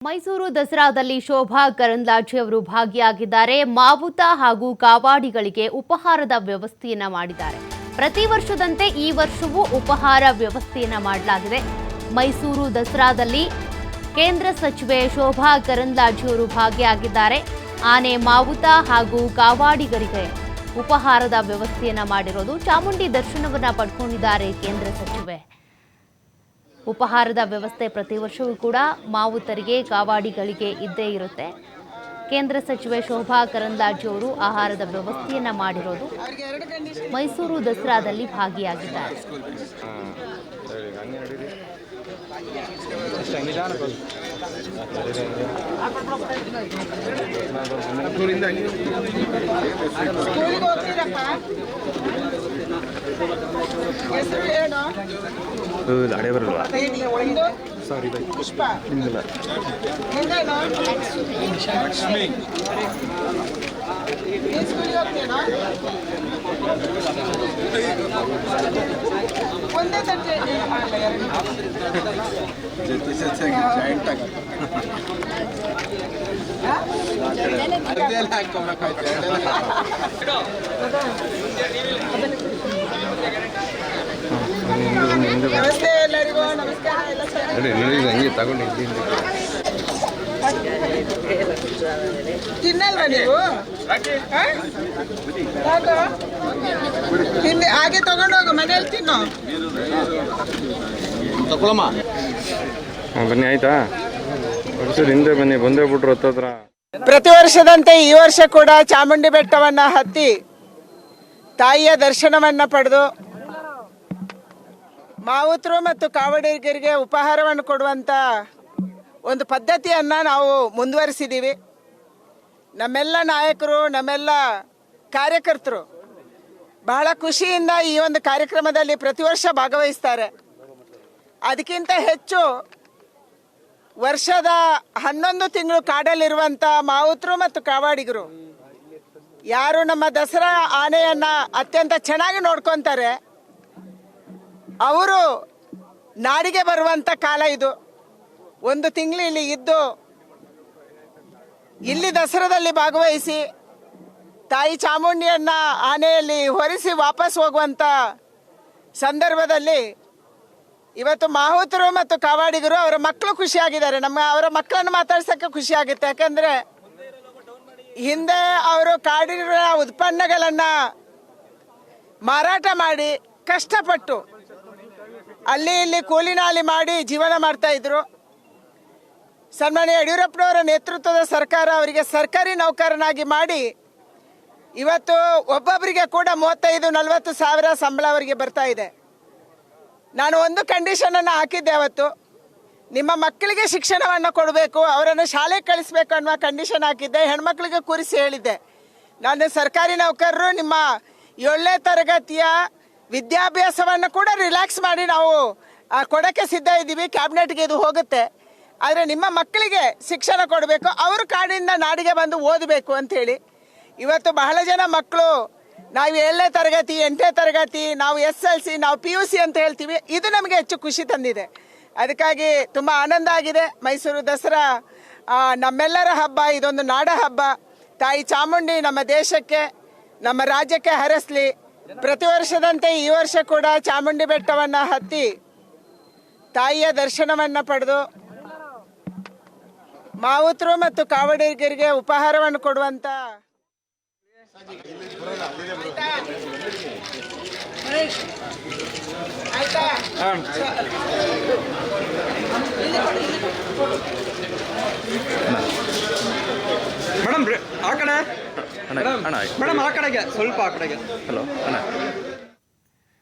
ಮೈಸೂರು ದಸರಾದಲ್ಲಿ ಶೋಭಾ ಕರಂದ್ಲಾಜೆ ಅವರು ಭಾಗಿಯಾಗಿದ್ದಾರೆ. ಮಾವುತ ಹಾಗೂ ಕಾವಾಡಿಗಳಿಗೆ ಉಪಹಾರದ ವ್ಯವಸ್ಥೆಯನ್ನ ಮಾಡಿದ್ದಾರೆ. ಪ್ರತಿ ವರ್ಷದಂತೆ ಈ ವರ್ಷವೂ ಉಪಹಾರ ವ್ಯವಸ್ಥೆಯನ್ನ ಮಾಡಲಾಗಿದೆ. ಮೈಸೂರು ದಸರಾದಲ್ಲಿ ಕೇಂದ್ರ ಸಚಿವೆ ಶೋಭಾ ಕರಂದ್ಲಾಜೆ ಅವರು ಭಾಗಿಯಾಗಿದ್ದಾರೆ. ಆನೆ, ಮಾವುತ ಹಾಗೂ ಕಾವಾಡಿಗರಿಗೆ ಉಪಹಾರದ ವ್ಯವಸ್ಥೆಯನ್ನ ಮಾಡಿರೋದು. ಚಾಮುಂಡಿ ದರ್ಶನವನ್ನ ಪಡ್ಕೊಂಡಿದ್ದಾರೆ ಕೇಂದ್ರ ಸಚಿವೆ. ಉಪಹಾರದ ವ್ಯವಸ್ಥೆ ಪ್ರತಿ ವರ್ಷವೂ ಕೂಡ ಮಾವುತರಿಗೆ, ಕಾವಾಡಿಗಳಿಗೆ ಇದ್ದೇ ಇರುತ್ತೆ. ಕೇಂದ್ರ ಸಚಿವೆ ಶೋಭಾ ಕರಂದ್ಲಾಜೆ ಅವರು ಆಹಾರದ ವ್ಯವಸ್ಥೆಯನ್ನ ಮಾಡಿರೋದು. ಮೈಸೂರು ದಸರಾದಲ್ಲಿ ಭಾಗಿಯಾಗಿದ್ದಾರೆ. ಅಡೆ ಬರಲ್ವಾ? ಸಾರಿ ಬೈ. ಪುಷ್ಪ ನಿಮ್ದಿಲ್ಲ. ಲಕ್ಷ್ಮಿ ಒಂದೇ ತಟ್ಟೆ ಜಾಯಿಂಟ್ ನಮಸ್ತೆ ಎಲ್ಲರಿಗೂ. ನಮಸ್ಕಾರ. ಹಂಗೆ ತಗೊಂಡು ತಿನ್ನಲ್ವಾ ನೀವು? ತಿಂದು ಹಾಗೆ ತಗೊಂಡೋಗು, ಮನೇಲಿ ತಿನ್ನು. ತಗೊಳಮ್ಮ. ಬನ್ನಿ, ಆಯ್ತಾ? ಹಿಂದೆ ಬನ್ನಿ, ಬಂದೇ ಬಿಟ್ರು ಹತ್ತತ್ರ. ಪ್ರತಿ ವರ್ಷದಂತೆ ಈ ವರ್ಷ ಕೂಡ ಚಾಮುಂಡಿ ಬೆಟ್ಟವನ್ನ ಹತ್ತಿ ತಾಯಿಯ ದರ್ಶನವನ್ನ ಪಡೆದು ಮಾವುತರು ಮತ್ತು ಕಾವಡಿಗರಿಗೆ ಉಪಹಾರವನ್ನು ಕೊಡುವಂತ ಒಂದು ಪದ್ಧತಿಯನ್ನ ನಾವು ಮುಂದುವರಿಸಿದ್ದೀವಿ. ನಮ್ಮೆಲ್ಲ ನಾಯಕರು, ನಮ್ಮೆಲ್ಲ ಕಾರ್ಯಕರ್ತರು ಬಹಳ ಖುಷಿಯಿಂದ ಈ ಒಂದು ಕಾರ್ಯಕ್ರಮದಲ್ಲಿ ಪ್ರತಿ ವರ್ಷ ಭಾಗವಹಿಸ್ತಾರೆ. ಅದಕ್ಕಿಂತ ಹೆಚ್ಚು ವರ್ಷದ 11 ತಿಂಗಳು ಕಾಡಲ್ಲಿರುವಂತ ಮಾವುತರು ಮತ್ತು ಕಾವಾಡಿಗರು ಯಾರು ನಮ್ಮ ದಸರಾ ಆನೆಯನ್ನ ಅತ್ಯಂತ ಚೆನ್ನಾಗಿ ನೋಡ್ಕೊಂತಾರೆ, ಅವರು ನಾಡಿಗೆ ಬರುವಂತ ಕಾಲ ಇದು. 1 ತಿಂಗಳು ಇಲ್ಲಿ ಇದ್ದು ಇಲ್ಲಿ ದಸರಾದಲ್ಲಿ ಭಾಗವಹಿಸಿ ತಾಯಿ ಚಾಮುಂಡಿಯನ್ನ ಆನೆಯಲ್ಲಿ ಹೊರಿಸಿ ವಾಪಸ್ ಹೋಗುವಂತ ಸಂದರ್ಭದಲ್ಲಿ ಇವತ್ತು ಮಾವುತರು ಮತ್ತು ಕಾವಾಡಿಗರು ಅವರ ಮಕ್ಕಳು ಖುಷಿಯಾಗಿದ್ದಾರೆ. ಅವರ ಮಕ್ಕಳನ್ನು ಮಾತಾಡ್ಸಕ್ಕೆ ಖುಷಿ ಆಗುತ್ತೆ. ಯಾಕಂದ್ರೆ ಹಿಂದೆ ಅವರು ಕಾಡಿನ ಉತ್ಪನ್ನಗಳನ್ನ ಮಾರಾಟ ಮಾಡಿ ಕಷ್ಟಪಟ್ಟು ಅಲ್ಲಿ ಇಲ್ಲಿ ಕೂಲಿನಾಲಿ ಮಾಡಿ ಜೀವನ ಮಾಡ್ತಾ ಇದ್ರು. ಸನ್ಮಾನ್ಯ ಯಡಿಯೂರಪ್ಪನವರ ನೇತೃತ್ವದ ಸರ್ಕಾರ ಅವರಿಗೆ ಸರ್ಕಾರಿ ನೌಕರನಾಗಿ ಮಾಡಿ ಇವತ್ತು ಒಬ್ಬೊಬ್ಬರಿಗೆ ಕೂಡ 35-40 ಸಾವಿರ ಸಂಬಳ ಅವರಿಗೆ ಬರ್ತಾ ಇದೆ. ನಾನು ಒಂದು ಕಂಡೀಷನ್ ಅನ್ನು ಹಾಕಿದ್ದೆ ಅವತ್ತು, ನಿಮ್ಮ ಮಕ್ಕಳಿಗೆ ಶಿಕ್ಷಣವನ್ನು ಕೊಡಬೇಕು, ಅವರನ್ನು ಶಾಲೆಗೆ ಕಳಿಸ್ಬೇಕು ಅನ್ನುವ ಕಂಡೀಷನ್ ಹಾಕಿದ್ದೆ. ಹೆಣ್ಮಕ್ಳಿಗೆ ಕೂರಿಸಿ ಹೇಳಿದ್ದೆ, ನಾನು ಸರ್ಕಾರಿ ನೌಕರರು, ನಿಮ್ಮ 7ನೇ ತರಗತಿಯ ವಿದ್ಯಾಭ್ಯಾಸವನ್ನು ಕೂಡ ರಿಲ್ಯಾಕ್ಸ್ ಮಾಡಿ ನಾವು ಕೊಡಕ್ಕೆ ಸಿದ್ಧ ಇದ್ದೀವಿ, ಕ್ಯಾಬಿನೆಟ್ಗೆ ಇದು ಹೋಗುತ್ತೆ, ಆದರೆ ನಿಮ್ಮ ಮಕ್ಕಳಿಗೆ ಶಿಕ್ಷಣ ಕೊಡಬೇಕು, ಅವರು ಕಾಡಿನಿಂದ ನಾಡಿಗೆ ಬಂದು ಓದಬೇಕು ಅಂಥೇಳಿ. ಇವತ್ತು ಬಹಳ ಜನ ಮಕ್ಕಳು ನಾವು 7ನೇ ತರಗತಿ, 8ನೇ ತರಗತಿ, ನಾವು SLC, ನಾವು PUC ಅಂತ ಹೇಳ್ತೀವಿ. ಇದು ನಮಗೆ ಹೆಚ್ಚು ಖುಷಿ ತಂದಿದೆ. ಅದಕ್ಕಾಗಿ ತುಂಬ ಆನಂದ ಆಗಿದೆ. ಮೈಸೂರು ದಸರಾ ನಮ್ಮೆಲ್ಲರ ಹಬ್ಬ, ಇದೊಂದು ನಾಡ ಹಬ್ಬ. ತಾಯಿ ಚಾಮುಂಡಿ ನಮ್ಮ ದೇಶಕ್ಕೆ, ನಮ್ಮ ರಾಜ್ಯಕ್ಕೆ ಹರಸಲಿ. ಪ್ರತಿ ವರ್ಷದಂತೆ ಈ ವರ್ಷ ಕೂಡ ಚಾಮುಂಡಿ ಬೆಟ್ಟವನ್ನು ಹತ್ತಿ ತಾಯಿಯ ದರ್ಶನವನ್ನು ಪಡೆದು ಮಾವುತರು ಮತ್ತು ಕಾವಡಿಗರಿಗೆ ಉಪಹಾರವನ್ನು ಕೊಡುವಂತ ಮೇಡಮ್ ಆ ಕಡೆ ಅಣ್ಣ ಮೇಡಮ್ ಆ ಕಡೆಗೆ ಸ್ವಲ್ಪ ಆ ಕಡೆಗೆ. ಹಲೋ ಅಣ್ಣ.